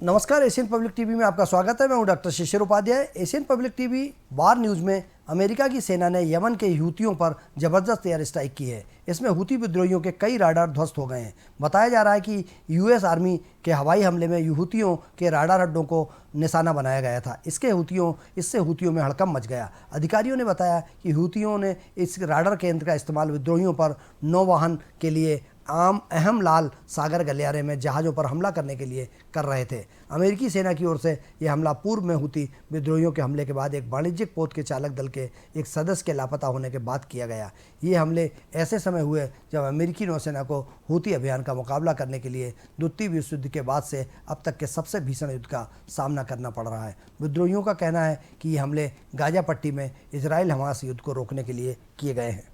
नमस्कार, Asian public TV में आपका स्वागत है। मैं हूं डॉक्टर शिशिर उपाध्याय। एशियन पब्लिक टीवी वार न्यूज़ में अमेरिका की सेना ने यमन के हूतियों पर जबरदस्त एयर स्ट्राइक की है। इसमें हूती विद्रोहियों के कई राडार ध्वस्त हो गए हैं। बताया जा रहा है कि यूएस आर्मी के हवाई हमले में हूतियों के राडार अड्डों को निशाना बनाया गया था। इससे हूतियों में हड़कंप मच गया। अधिकारियों ने बताया कि हूतियों ने इस राडार केंद्र का इस्तेमाल विद्रोहियों पर नौवहन के लिए अहम लाल सागर गलियारे में जहाज़ों पर हमला करने के लिए कर रहे थे। अमेरिकी सेना की ओर से यह हमला पूर्व में हूती विद्रोहियों के हमले के बाद एक वाणिज्यिक पोत के चालक दल के एक सदस्य के लापता होने के बाद किया गया। ये हमले ऐसे समय हुए जब अमेरिकी नौसेना को हूती अभियान का मुकाबला करने के लिए द्वितीय विश्व युद्ध के बाद से अब तक के सबसे भीषण युद्ध का सामना करना पड़ रहा है। विद्रोहियों का कहना है कि ये हमले गाजा पट्टी में इजराइल हमास युद्ध को रोकने के लिए किए गए हैं।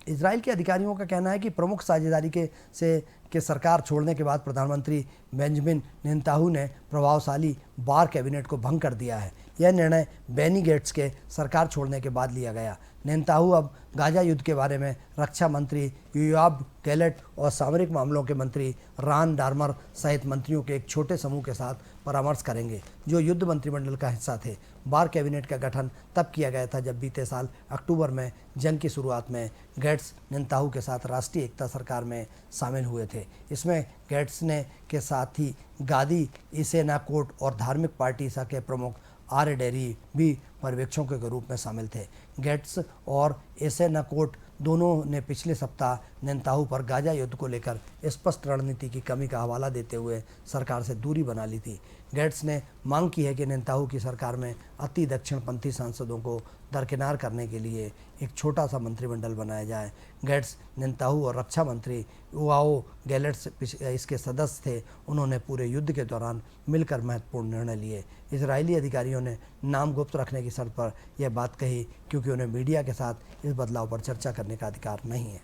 इजराइल के अधिकारियों का कहना है कि प्रमुख साझेदारी के सरकार छोड़ने के बाद प्रधानमंत्री बेंजामिन नेतन्याहू ने प्रभावशाली बार कैबिनेट को भंग कर दिया है। यह निर्णय बेनी गेट्स के सरकार छोड़ने के बाद लिया गया। नेतन्याहू अब गाजा युद्ध के बारे में रक्षा मंत्री योआव गैलेंट और सामरिक मामलों के मंत्री रॉन डार्मर सहित मंत्रियों के एक छोटे समूह के साथ परामर्श करेंगे, जो युद्ध मंत्रिमंडल का हिस्सा थे। बार कैबिनेट का गठन तब किया गया था जब बीते साल अक्टूबर में जंग की शुरुआत में गेट्स नेतन्याहू के साथ राष्ट्रीय एकता सरकार में शामिल हुए थे। इसमें गेट्स ने के साथ ही गादी इसेनाकोट और धार्मिक पार्टी सा के प्रमुख आर डेरी भी पर्यवेक्षकों के रूप में शामिल थे। गेट्स और एसेनाकोट दोनों ने पिछले सप्ताह नेतन्याहू पर गाजा युद्ध को लेकर स्पष्ट रणनीति की कमी का हवाला देते हुए सरकार से दूरी बना ली थी। गेट्स ने मांग की है कि नेतन्याहू की सरकार में अति दक्षिणपंथी सांसदों को दरकिनार करने के लिए एक छोटा सा मंत्रिमंडल बनाया जाए। गेट्स, नेतन्याहू और रक्षा मंत्री योआव गैलेंट इसके सदस्य थे। उन्होंने पूरे युद्ध के दौरान मिलकर महत्वपूर्ण निर्णय लिए। इजरायली अधिकारियों ने नाम गुप्त रखने की शर्त पर यह बात कही क्योंकि उन्हें मीडिया के साथ इस बदलाव पर चर्चा करने का अधिकार नहीं है।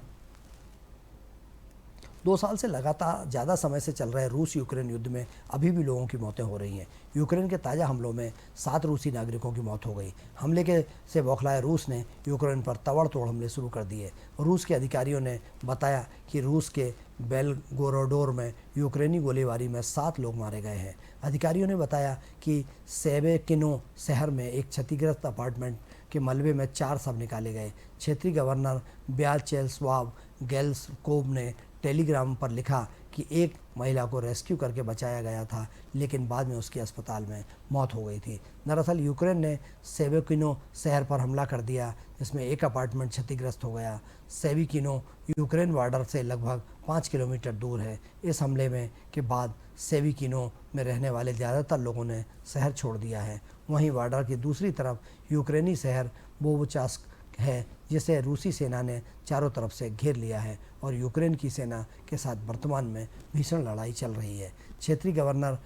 2 साल से लगातार ज़्यादा समय से चल रहे रूस यूक्रेन युद्ध में अभी भी लोगों की मौतें हो रही हैं। यूक्रेन के ताज़ा हमलों में 7 रूसी नागरिकों की मौत हो गई। हमले से बौखलाए रूस ने यूक्रेन पर ताबड़तोड़ हमले शुरू कर दिए। रूस के अधिकारियों ने बताया कि रूस के बेलगोरोडोर में यूक्रेनी गोलीबारी में 7 लोग मारे गए हैं। अधिकारियों ने बताया कि सेवेकिनो शहर में एक क्षतिग्रस्त अपार्टमेंट के मलबे में 4 शव निकाले गए। क्षेत्रीय गवर्नर व्याचेस्लाव गेल्सकोव ने टेलीग्राम पर लिखा कि एक महिला को रेस्क्यू करके बचाया गया था, लेकिन बाद में उसकी अस्पताल में मौत हो गई थी। दरअसल यूक्रेन ने सेवेकिनो शहर पर हमला कर दिया, जिसमें एक अपार्टमेंट क्षतिग्रस्त हो गया। सेवेकिनो यूक्रेन बॉर्डर से लगभग 5 किलोमीटर दूर है। इस हमले में के बाद सेवेकिनो में रहने वाले ज़्यादातर लोगों ने शहर छोड़ दिया है। वहीं बॉर्डर की दूसरी तरफ यूक्रेनी शहर बोबचास्क है, जिसे रूसी सेना ने चारों तरफ से घेर लिया है और यूक्रेन की सेना के साथ वर्तमान में भीषण लड़ाई चल रही है। क्षेत्रीय गवर्नर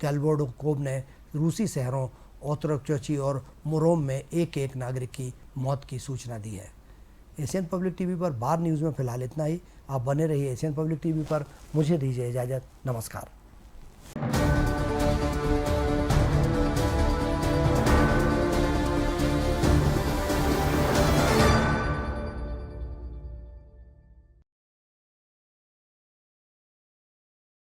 गेल्बोडकोव ने रूसी शहरों ओत्रोचोची और मुरोम में एक नागरिक की मौत की सूचना दी है। एशियन पब्लिक टीवी पर बार न्यूज़ में फिलहाल इतना ही। आप बने रहिए एशियन पब्लिक टीवी पर। मुझे दीजिए इजाज़त। नमस्कार।